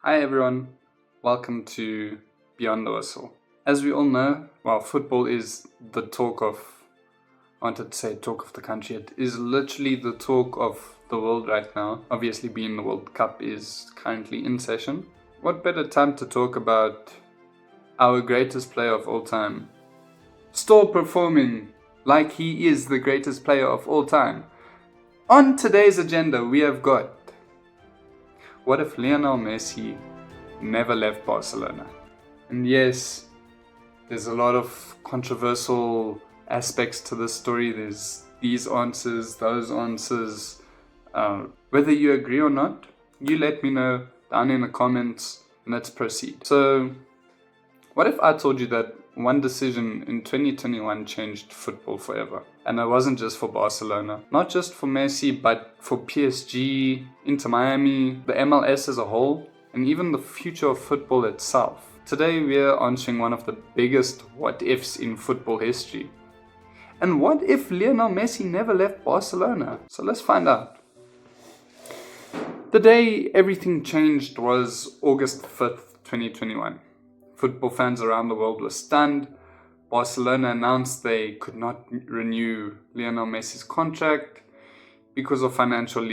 Hi everyone, welcome to Beyond the Whistle. As we all know, football is the talk of, I wanted to say talk of the country, it is literally the talk of the world right now. Obviously being the World Cup is currently in session. What better time to talk about our greatest player of all time, still performing like he is the greatest player of all time. On today's agenda we have got, what if Lionel Messi never left Barcelona? And yes, there's a lot of controversial aspects to this story. There's these answers, those answers. Whether you agree or not, you let me know down in the comments and let's proceed. So, what if I told you that one decision in 2021 changed football forever? And it wasn't just for Barcelona, not just for Messi, but for PSG, Inter Miami, the MLS as a whole, and even the future of football itself. Today we are answering one of the biggest what ifs in football history. And what if Lionel Messi never left Barcelona? So let's find out. The day everything changed was August 5th, 2021. Football fans around the world were stunned. Barcelona announced they could not renew Lionel Messi's contract because of financial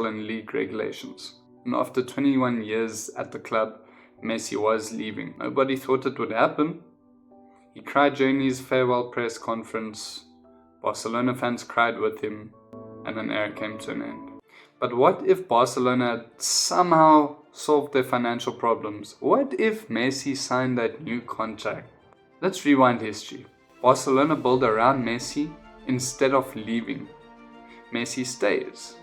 and league regulations. And after 21 years at the club, Messi was leaving. Nobody thought it would happen. He cried during his farewell press conference. Barcelona fans cried with him, and an era came to an end. But what if Barcelona had somehow solved their financial problems? What if Messi signed that new contract? Let's rewind history. Barcelona built around Messi instead of leaving. Messi stays.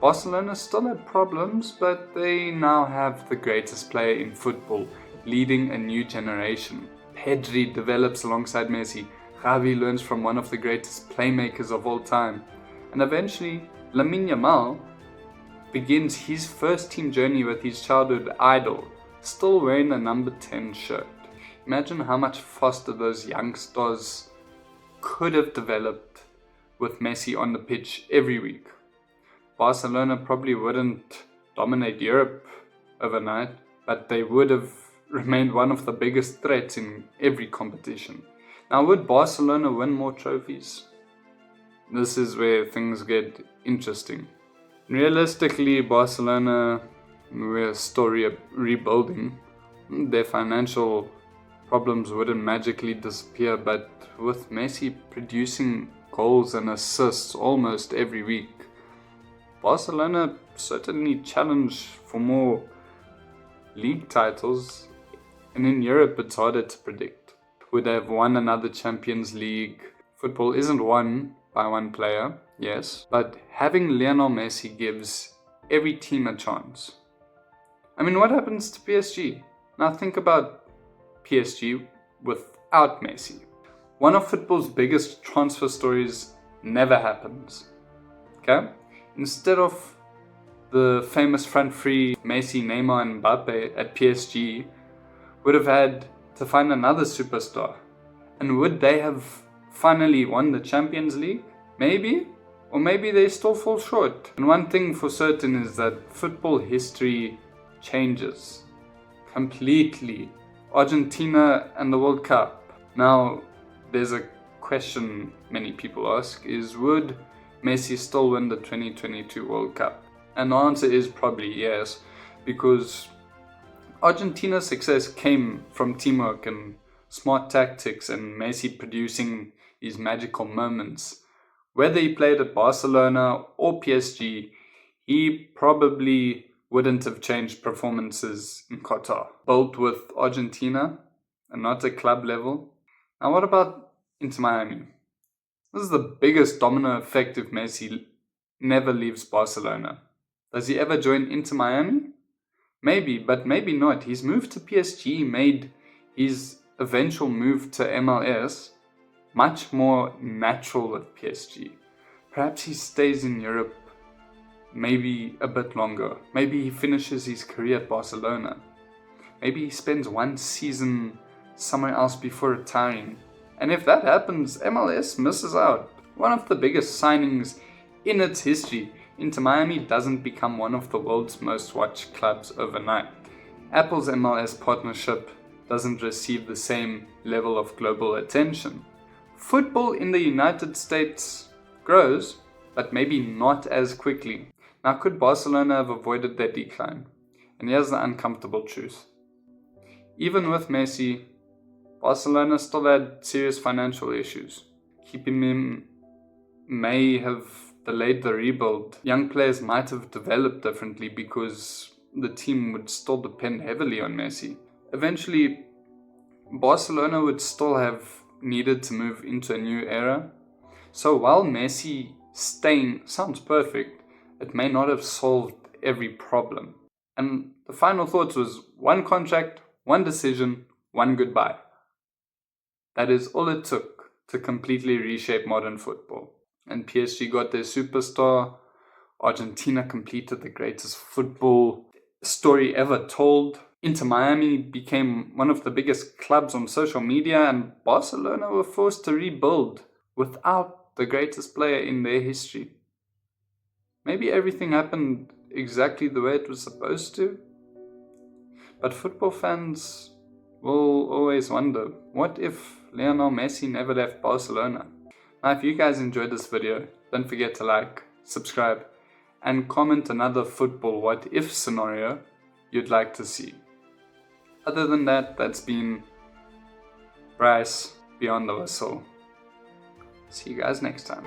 Barcelona still had problems, but they now have the greatest player in football, leading a new generation. Pedri develops alongside Messi. Gavi learns from one of the greatest playmakers of all time. And eventually, Lamine Yamal begins his first team journey with his childhood idol, still wearing the number 10 shirt. Imagine how much faster those youngsters could have developed with Messi on the pitch every week. Barcelona probably wouldn't dominate Europe overnight, but they would have remained one of the biggest threats in every competition. Now, would Barcelona win more trophies? This is where things get interesting. Realistically, Barcelona were still rebuilding. Their financial problems wouldn't magically disappear, but with Messi producing goals and assists almost every week, Barcelona certainly challenged for more league titles, and in Europe it's harder to predict. Would they have won another Champions League? Football isn't won by one player, yes, but having Lionel Messi gives every team a chance. I mean, what happens to PSG? Now think about PSG without Messi. One of football's biggest transfer stories never happens. Okay? Instead of the famous front three, Messi, Neymar and Mbappe at PSG, would have had to find another superstar. And would they have finally won the Champions League? Maybe, or maybe they still fall short. And one thing for certain is that football history changes completely. Argentina and the World Cup. Now, there's a question many people ask is, would Messi still win the 2022 World Cup? And the answer is probably yes, because Argentina's success came from teamwork and smart tactics and Messi producing these magical moments. Whether he played at Barcelona or PSG, he probably wouldn't have changed performances in Qatar. Built with Argentina and not at club level. Now what about Inter Miami? This is the biggest domino effect if Messi never leaves Barcelona. Does he ever join Inter Miami? Maybe, but maybe not. His move to PSG made his eventual move to MLS much more natural with PSG. Perhaps he stays in Europe maybe a bit longer. Maybe he finishes his career at Barcelona. Maybe he spends one season somewhere else before retiring. And if that happens, MLS misses out. One of the biggest signings in its history. Inter Miami doesn't become one of the world's most watched clubs overnight. Apple's MLS partnership doesn't receive the same level of global attention. Football in the United States grows, but maybe not as quickly. Now, could Barcelona have avoided their decline? And here's the uncomfortable truth. Even with Messi, Barcelona still had serious financial issues. Keeping him may have delayed the rebuild. Young players might have developed differently because the team would still depend heavily on Messi. Eventually, Barcelona would still have needed to move into a new era. So while Messi staying sounds perfect, it may not have solved every problem. And the final thoughts was one contract, one decision, one goodbye. That is all it took to completely reshape modern football. And PSG got their superstar. Argentina completed the greatest football story ever told. Inter Miami became one of the biggest clubs on social media, and Barcelona were forced to rebuild without the greatest player in their history. Maybe everything happened exactly the way it was supposed to. But football fans will always wonder, what if Lionel Messi never left Barcelona? Now, if you guys enjoyed this video, don't forget to like, subscribe, and comment another football what if scenario you'd like to see. Other than that, that's been Bryce Beyond the Whistle. See you guys next time.